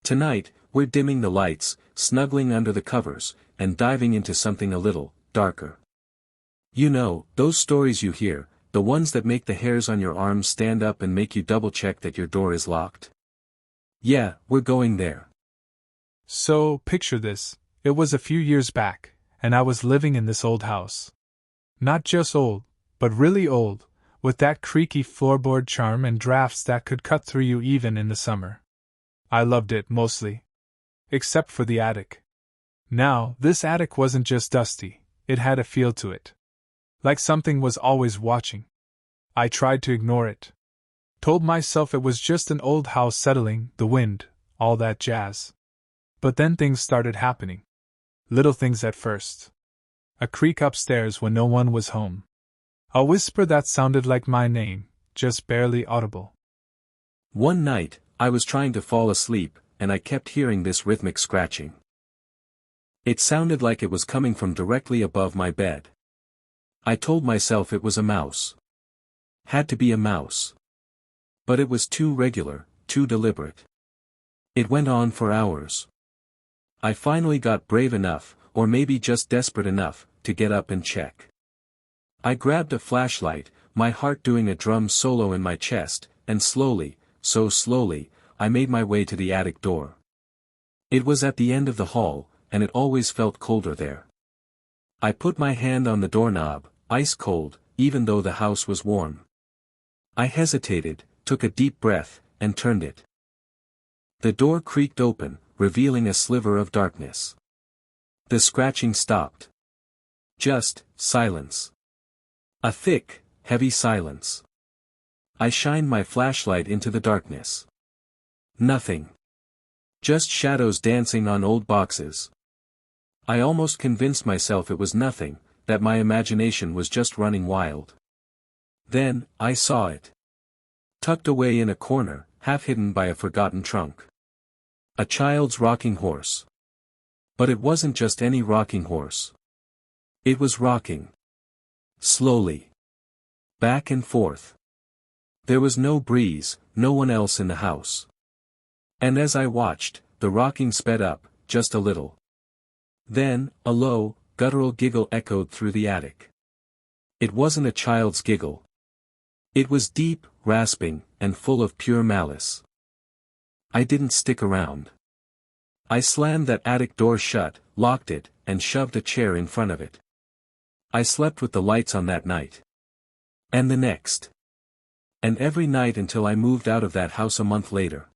Tonight, we're dimming the lights, snuggling under the covers, and diving into something a little darker. You know, those stories you hear, the ones that make the hairs on your arms stand up and make you double-check that your door is locked. Yeah, we're going there. So, picture this. It was a few years back, and I was living in this old house. Not just old, but really old, with that creaky floorboard charm and drafts that could cut through you even in the summer. I loved it, mostly. Except for the attic. Now, this attic wasn't just dusty, it had a feel to it. Like something was always watching. I tried to ignore it. Told myself it was just an old house settling, the wind, all that jazz. But then things started happening. Little things at first. A creak upstairs when no one was home. A whisper that sounded like my name, just barely audible. One night, I was trying to fall asleep, and I kept hearing this rhythmic scratching. It sounded like it was coming from directly above my bed. I told myself it was a mouse. Had to be a mouse. But it was too regular, too deliberate. It went on for hours. I finally got brave enough, or maybe just desperate enough, to get up and check. I grabbed a flashlight, my heart doing a drum solo in my chest, and slowly, so slowly, I made my way to the attic door. It was at the end of the hall, and it always felt colder there. I put my hand on the doorknob, ice cold, even though the house was warm. I hesitated, took a deep breath, and turned it. The door creaked open, revealing a sliver of darkness. The scratching stopped. Just silence. A thick, heavy silence. I shined my flashlight into the darkness. Nothing. Just shadows dancing on old boxes. I almost convinced myself it was nothing, that my imagination was just running wild. Then, I saw it. Tucked away in a corner, half hidden by a forgotten trunk. A child's rocking horse. But it wasn't just any rocking horse. It was rocking. Slowly. Back and forth. There was no breeze, no one else in the house. And as I watched, the rocking sped up, just a little. Then, a low, guttural giggle echoed through the attic. It wasn't a child's giggle. It was deep, rasping, and full of pure malice. I didn't stick around. I slammed that attic door shut, locked it, and shoved a chair in front of it. I slept with the lights on that night. And the next. And every night until I moved out of that house a month later.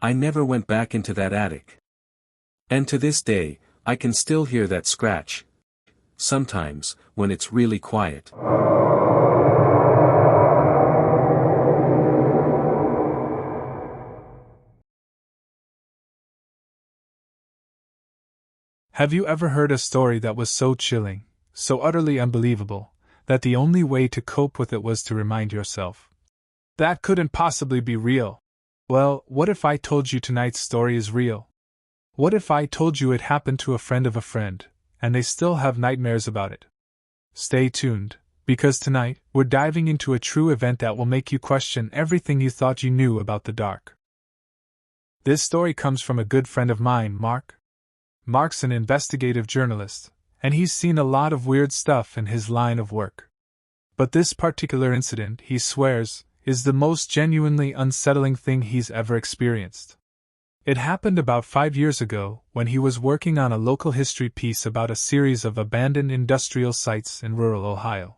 I never went back into that attic. And to this day, I can still hear that scratch. Sometimes, when it's really quiet. Have you ever heard a story that was so chilling, so utterly unbelievable, that the only way to cope with it was to remind yourself, that couldn't possibly be real? Well, what if I told you tonight's story is real? What if I told you it happened to a friend of a friend, and they still have nightmares about it? Stay tuned, because tonight, we're diving into a true event that will make you question everything you thought you knew about the dark. This story comes from a good friend of mine, Mark. Mark's an investigative journalist, and he's seen a lot of weird stuff in his line of work. But this particular incident, he swears, is the most genuinely unsettling thing he's ever experienced. It happened about 5 years ago, when he was working on a local history piece about a series of abandoned industrial sites in rural Ohio.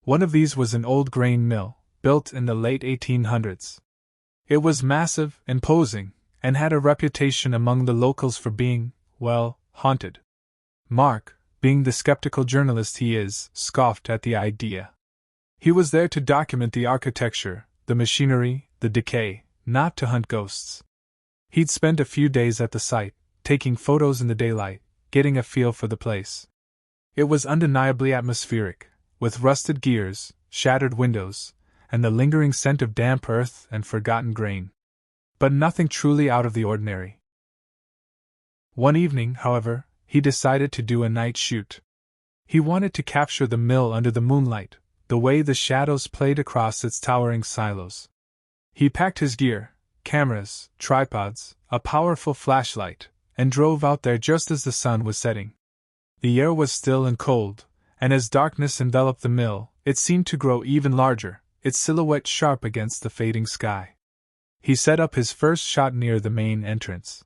One of these was an old grain mill, built in the late 1800s. It was massive, imposing, and had a reputation among the locals for being, well, haunted. Mark, being the skeptical journalist he is, scoffed at the idea. He was there to document the architecture, the machinery, the decay, not to hunt ghosts. He'd spent a few days at the site, taking photos in the daylight, getting a feel for the place. It was undeniably atmospheric, with rusted gears, shattered windows, and the lingering scent of damp earth and forgotten grain. But nothing truly out of the ordinary. One evening, however, he decided to do a night shoot. He wanted to capture the mill under the moonlight, the way the shadows played across its towering silos. He packed his gear, cameras, tripods, a powerful flashlight, and drove out there just as the sun was setting. The air was still and cold, and as darkness enveloped the mill, it seemed to grow even larger, its silhouette sharp against the fading sky. He set up his first shot near the main entrance.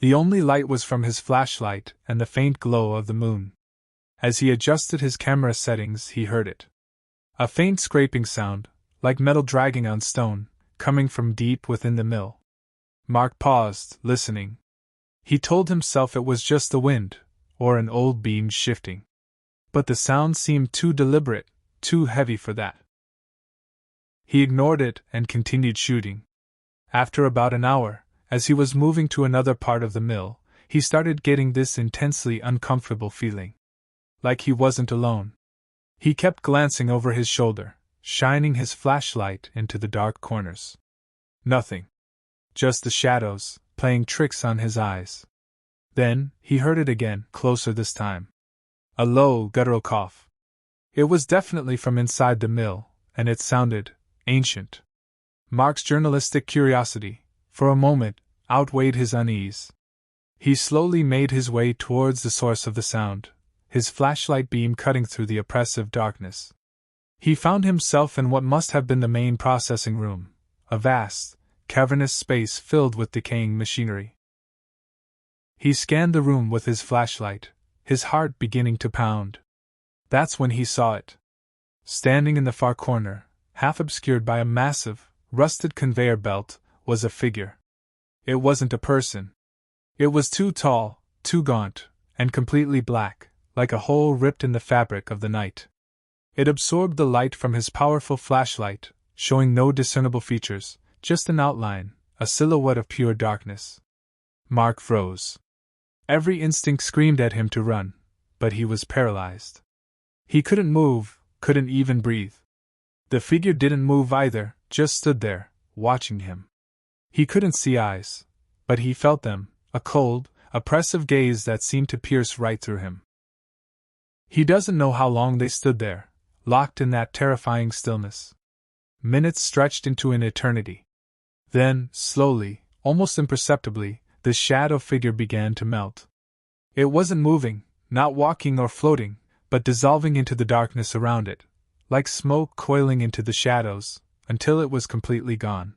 The only light was from his flashlight and the faint glow of the moon. As he adjusted his camera settings, he heard it. A faint scraping sound, like metal dragging on stone, coming from deep within the mill. Mark paused, listening. He told himself it was just the wind, or an old beam shifting. But the sound seemed too deliberate, too heavy for that. He ignored it and continued shooting. After about an hour, as he was moving to another part of the mill, he started getting this intensely uncomfortable feeling. Like he wasn't alone. He kept glancing over his shoulder, shining his flashlight into the dark corners. Nothing. Just the shadows, playing tricks on his eyes. Then, he heard it again, closer this time. A low, guttural cough. It was definitely from inside the mill, and it sounded ancient. Mark's journalistic curiosity, for a moment, outweighed his unease. He slowly made his way towards the source of the sound, his flashlight beam cutting through the oppressive darkness. He found himself in what must have been the main processing room, a vast, cavernous space filled with decaying machinery. He scanned the room with his flashlight, his heart beginning to pound. That's when he saw it. Standing in the far corner, half obscured by a massive, rusted conveyor belt, was a figure. It wasn't a person. It was too tall, too gaunt, and completely black, like a hole ripped in the fabric of the night. It absorbed the light from his powerful flashlight, showing no discernible features, just an outline, a silhouette of pure darkness. Mark froze. Every instinct screamed at him to run, but he was paralyzed. He couldn't move, couldn't even breathe. The figure didn't move either, just stood there, watching him. He couldn't see eyes, but he felt them, a cold, oppressive gaze that seemed to pierce right through him. He doesn't know how long they stood there, locked in that terrifying stillness. Minutes stretched into an eternity. Then, slowly, almost imperceptibly, the shadow figure began to melt. It wasn't moving, not walking or floating, but dissolving into the darkness around it, like smoke coiling into the shadows, until it was completely gone.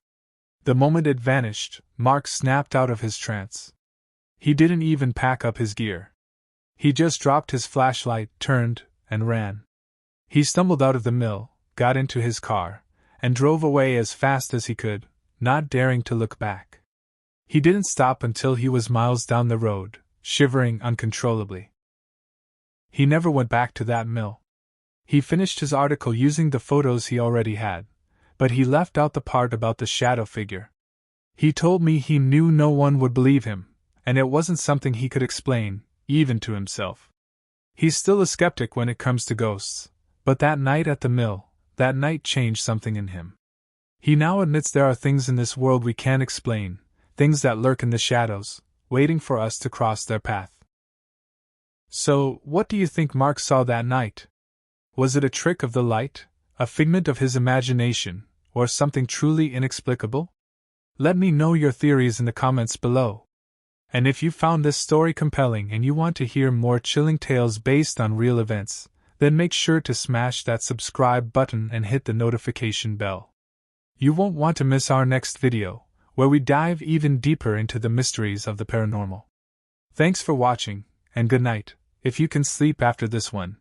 The moment it vanished, Mark snapped out of his trance. He didn't even pack up his gear. He just dropped his flashlight, turned, and ran. He stumbled out of the mill, got into his car, and drove away as fast as he could, not daring to look back. He didn't stop until he was miles down the road, shivering uncontrollably. He never went back to that mill. He finished his article using the photos he already had, but he left out the part about the shadow figure. He told me he knew no one would believe him, and it wasn't something he could explain, even to himself. He's still a skeptic when it comes to ghosts, but that night at the mill, that night changed something in him. He now admits there are things in this world we can't explain, things that lurk in the shadows, waiting for us to cross their path. So, what do you think Mark saw that night? Was it a trick of the light, a figment of his imagination, or something truly inexplicable? Let me know your theories in the comments below. And if you found this story compelling and you want to hear more chilling tales based on real events, then make sure to smash that subscribe button and hit the notification bell. You won't want to miss our next video, where we dive even deeper into the mysteries of the paranormal. Thanks for watching, and good night, if you can sleep after this one.